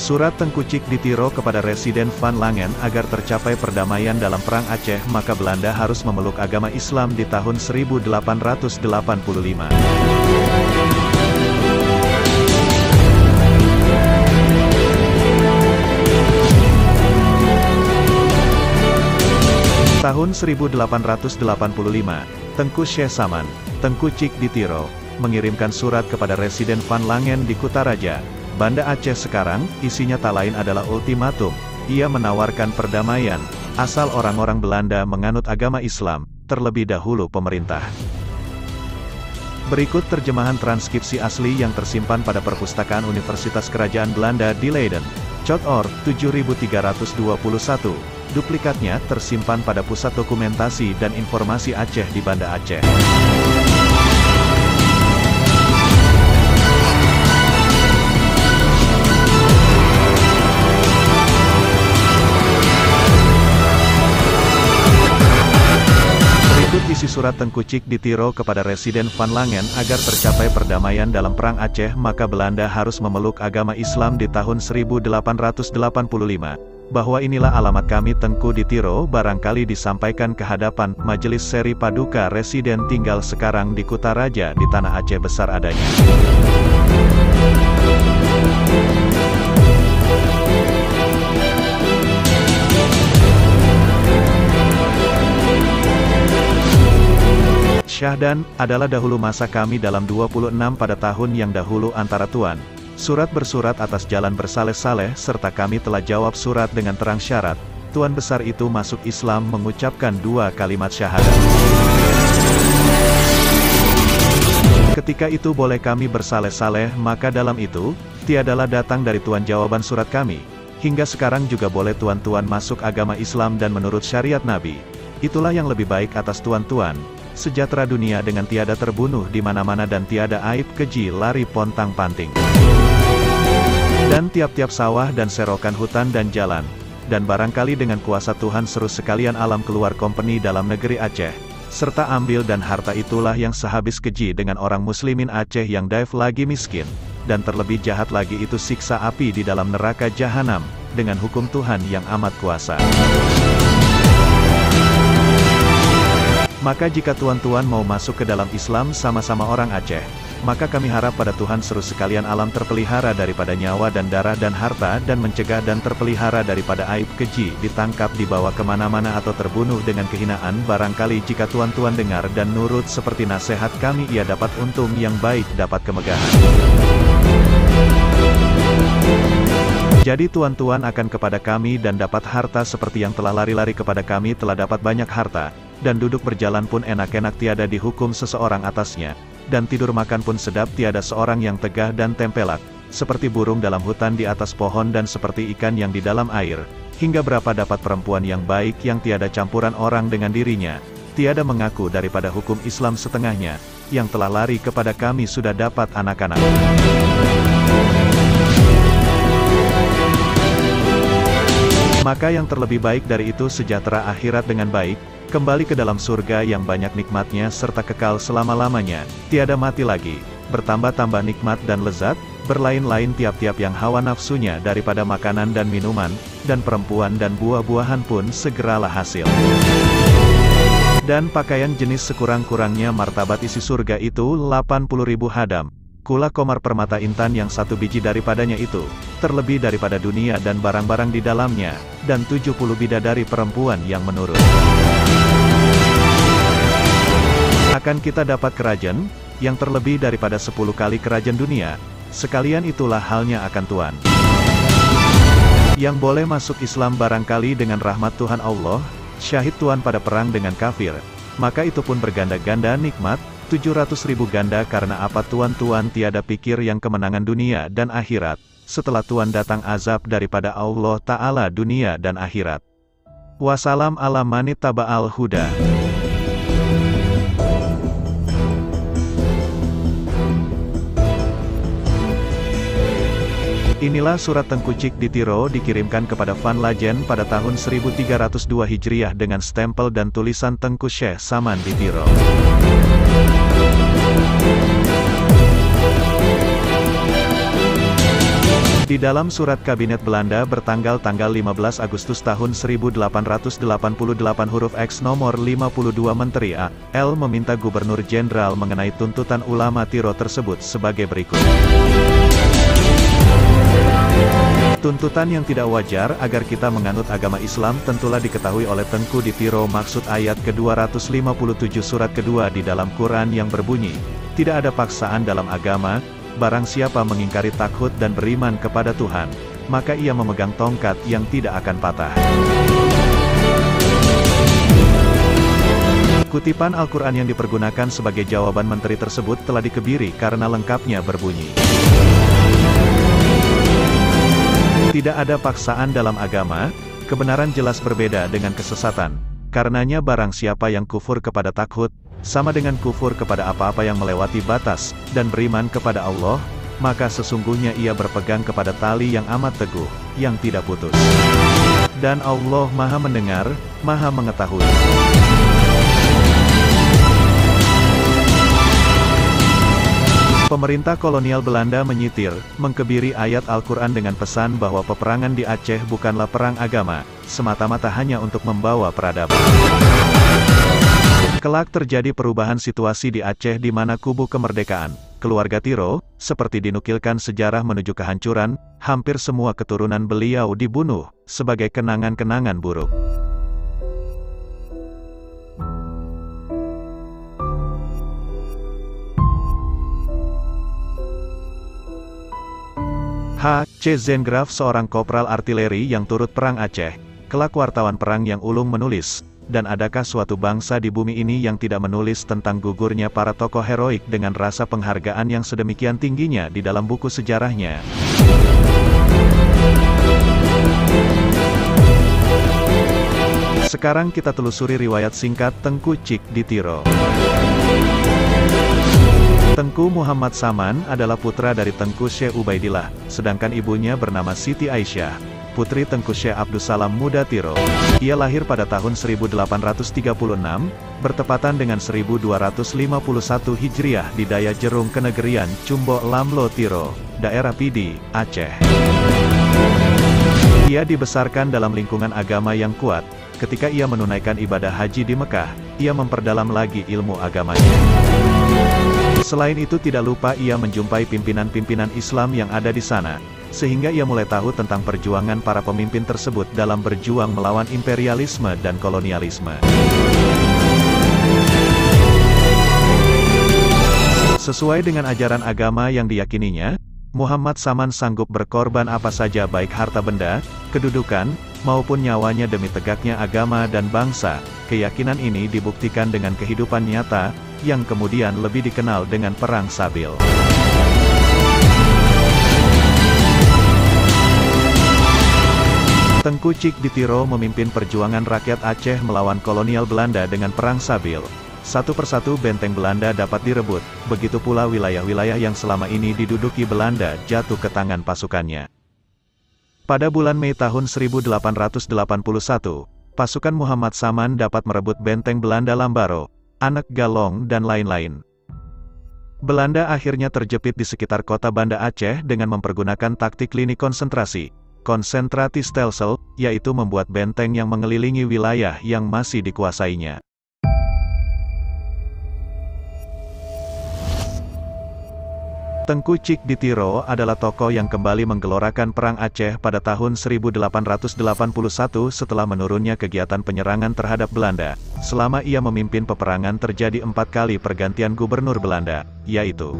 Surat Tengku Cik Ditiro kepada Residen Van Langen agar tercapai perdamaian dalam Perang Aceh, maka Belanda harus memeluk agama Islam di tahun 1885. Tahun 1885, Tengku Syekh Saman, Tengku Cik Ditiro, mengirimkan surat kepada Residen Van Langen di Kutaraja, Banda Aceh sekarang. Isinya tak lain adalah ultimatum. Ia menawarkan perdamaian, asal orang-orang Belanda menganut agama Islam, terlebih dahulu pemerintah. Berikut terjemahan transkripsi asli yang tersimpan pada Perpustakaan Universitas Kerajaan Belanda di Leiden, Cot.or, 7321. Duplikatnya tersimpan pada Pusat Dokumentasi dan Informasi Aceh di Banda Aceh. Berikut isi surat Tengku Cik Ditiro kepada Residen Van Langen agar tercapai perdamaian dalam Perang Aceh, maka Belanda harus memeluk agama Islam di tahun 1885. Bahwa inilah alamat kami Tengku Ditiro, barangkali disampaikan ke hadapan Majelis Seri Paduka. Residen tinggal sekarang di Kutaraja di Tanah Aceh Besar adanya. Syahdan, adalah dahulu masa kami dalam 26 pada tahun yang dahulu antara Tuan. Surat bersurat atas jalan bersaleh-saleh, serta kami telah jawab surat dengan terang syarat. Tuan besar itu masuk Islam mengucapkan 2 kalimat syahadat. Ketika itu boleh kami bersaleh-saleh, maka dalam itu, tiadalah datang dari Tuan jawaban surat kami. Hingga sekarang juga boleh tuan-tuan masuk agama Islam dan menurut syariat Nabi. Itulah yang lebih baik atas tuan-tuan. Sejahtera dunia dengan tiada terbunuh di mana-mana dan tiada aib keji lari pontang-panting. Dan tiap-tiap sawah dan serokan hutan dan jalan, dan barangkali dengan kuasa Tuhan seru sekalian alam keluar kompeni dalam negeri Aceh, serta ambil dan harta itulah yang sehabis keji dengan orang muslimin Aceh yang daif lagi miskin, dan terlebih jahat lagi itu siksa api di dalam neraka jahanam, dengan hukum Tuhan yang amat kuasa. Maka jika tuan-tuan mau masuk ke dalam Islam sama-sama orang Aceh, maka kami harap pada Tuhan seru sekalian alam terpelihara daripada nyawa dan darah dan harta, dan mencegah dan terpelihara daripada aib keji, ditangkap, dibawa kemana-mana atau terbunuh dengan kehinaan. Barangkali jika tuan-tuan dengar dan nurut seperti nasihat kami, ia dapat untung yang baik, dapat kemegahan. Jadi tuan-tuan akan kepada kami dan dapat harta seperti yang telah lari-lari kepada kami telah dapat banyak harta, dan duduk berjalan pun enak-enak tiada dihukum seseorang atasnya, dan tidur makan pun sedap tiada seorang yang tegah dan tempelak, seperti burung dalam hutan di atas pohon dan seperti ikan yang di dalam air. Hingga berapa dapat perempuan yang baik yang tiada campuran orang dengan dirinya, tiada mengaku daripada hukum Islam setengahnya, yang telah lari kepada kami sudah dapat anak-anak. Maka yang terlebih baik dari itu sejahtera akhirat dengan baik, kembali ke dalam surga yang banyak nikmatnya serta kekal selama-lamanya, tiada mati lagi, bertambah-tambah nikmat dan lezat, berlain-lain tiap-tiap yang hawa nafsunya daripada makanan dan minuman, dan perempuan dan buah-buahan pun segeralah hasil. Dan pakaian jenis sekurang-kurangnya martabat isi surga itu 80.000 hadam. Kula komar permata intan yang 1 biji daripadanya itu, terlebih daripada dunia dan barang-barang di dalamnya, dan 70 bidadari perempuan yang menurut. Akan kita dapat kerajaan, yang terlebih daripada 10 kali kerajaan dunia, sekalian itulah halnya akan Tuan. Yang boleh masuk Islam barangkali dengan rahmat Tuhan Allah, syahid Tuan pada perang dengan kafir, maka itu pun berganda-ganda nikmat, 700.000 ganda karena apa tuan-tuan tiada pikir yang kemenangan dunia dan akhirat, setelah Tuan datang azab daripada Allah Ta'ala dunia dan akhirat. Wassalam ala manit taba'al huda. Inilah surat Tengku Cik Ditiro dikirimkan kepada Van Langen pada tahun 1302 Hijriah dengan stempel dan tulisan Tengku Syekh Saman Ditiro. Di dalam surat Kabinet Belanda bertanggal 15 Agustus tahun 1888 huruf X nomor 52 Menteri A.L. meminta Gubernur Jenderal mengenai tuntutan ulama Tiro tersebut sebagai berikut. Tuntutan yang tidak wajar agar kita menganut agama Islam tentulah diketahui oleh Tengku di Tiro maksud ayat ke-257 surat kedua di dalam Quran yang berbunyi, tidak ada paksaan dalam agama. Barang siapa mengingkari takhut dan beriman kepada Tuhan, maka ia memegang tongkat yang tidak akan patah. Kutipan Al-Quran yang dipergunakan sebagai jawaban menteri tersebut telah dikebiri karena lengkapnya berbunyi. Tidak ada paksaan dalam agama, kebenaran jelas berbeda dengan kesesatan. Karenanya barang siapa yang kufur kepada takhut, sama dengan kufur kepada apa-apa yang melewati batas, dan beriman kepada Allah, maka sesungguhnya ia berpegang kepada tali yang amat teguh, yang tidak putus. Dan Allah Maha Mendengar, Maha Mengetahui. Pemerintah kolonial Belanda menyitir, mengkebiri ayat Al-Quran dengan pesan bahwa peperangan di Aceh bukanlah perang agama, semata-mata hanya untuk membawa peradaban. Kelak terjadi perubahan situasi di Aceh di mana kubu kemerdekaan, keluarga Tiro, seperti dinukilkan sejarah menuju kehancuran, hampir semua keturunan beliau dibunuh, sebagai kenangan-kenangan buruk. H.C. Zengraf seorang kopral artileri yang turut perang Aceh, kelak wartawan perang yang ulung menulis, dan adakah suatu bangsa di bumi ini yang tidak menulis tentang gugurnya para tokoh heroik dengan rasa penghargaan yang sedemikian tingginya di dalam buku sejarahnya. Sekarang kita telusuri riwayat singkat Tengku Cik di Tiro. Tengku Muhammad Saman adalah putra dari Tengku Syekh Ubaidillah, sedangkan ibunya bernama Siti Aisyah, putri Tengku Syekh Abdus Salam Muda Tiro. Ia lahir pada tahun 1836, bertepatan dengan 1251 Hijriah di Daya Jerung Kenegerian Cumbo Lamlo Tiro, daerah Pidi, Aceh. Ia dibesarkan dalam lingkungan agama yang kuat. Ketika ia menunaikan ibadah haji di Mekah, ia memperdalam lagi ilmu agamanya. Selain itu tidak lupa ia menjumpai pimpinan-pimpinan Islam yang ada di sana, sehingga ia mulai tahu tentang perjuangan para pemimpin tersebut dalam berjuang melawan imperialisme dan kolonialisme. Sesuai dengan ajaran agama yang diyakininya, Muhammad Saman sanggup berkorban apa saja baik harta benda, kedudukan, maupun nyawanya demi tegaknya agama dan bangsa. Keyakinan ini dibuktikan dengan kehidupan nyata, yang kemudian lebih dikenal dengan Perang Sabil. Tengku Cik di Tiro memimpin perjuangan rakyat Aceh melawan kolonial Belanda dengan Perang Sabil. Satu persatu benteng Belanda dapat direbut, begitu pula wilayah-wilayah yang selama ini diduduki Belanda jatuh ke tangan pasukannya. Pada bulan Mei tahun 1881, pasukan Muhammad Saman dapat merebut benteng Belanda Lambaro, Anak Galong dan lain-lain. Belanda akhirnya terjepit di sekitar kota Banda Aceh dengan mempergunakan taktik lini konsentrasi, Konsentratiestelsel, yaitu membuat benteng yang mengelilingi wilayah yang masih dikuasainya. Tengku Cik di Tiro adalah tokoh yang kembali menggelorakan Perang Aceh pada tahun 1881 setelah menurunnya kegiatan penyerangan terhadap Belanda. Selama ia memimpin peperangan terjadi 4 kali pergantian gubernur Belanda, yaitu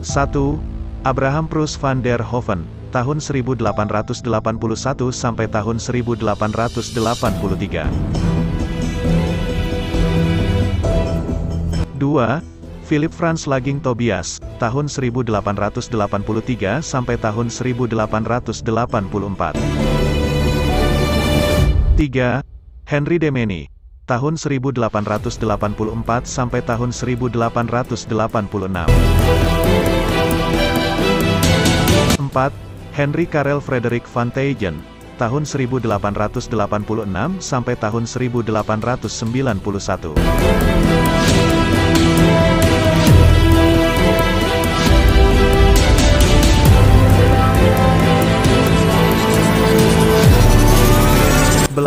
1. Abraham Prus van der Hoeven, tahun 1881 sampai tahun 1883. 2. Philip Frans Laging Tobias, tahun 1883 sampai tahun 1884. 3. Henry Demeni, tahun 1884 sampai tahun 1886. 4. Henry Karel Frederik van Teygen, tahun 1886 sampai tahun 1891. 5.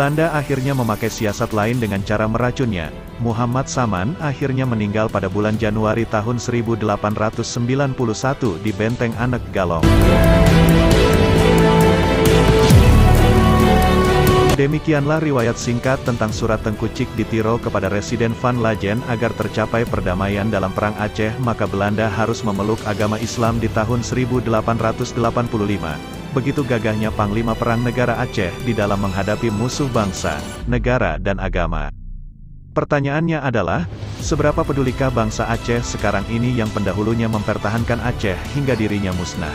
Belanda akhirnya memakai siasat lain dengan cara meracunnya. Muhammad Saman akhirnya meninggal pada bulan Januari tahun 1891 di Benteng Anek Galong. Demikianlah riwayat singkat tentang surat Tengku Cik Ditiro kepada Residen Van Lajen agar tercapai perdamaian dalam Perang Aceh, maka Belanda harus memeluk agama Islam di tahun 1885. Begitu gagahnya Panglima Perang Negara Aceh di dalam menghadapi musuh bangsa, negara dan agama. Pertanyaannya adalah, seberapa pedulikah bangsa Aceh sekarang ini yang pendahulunya mempertahankan Aceh hingga dirinya musnah?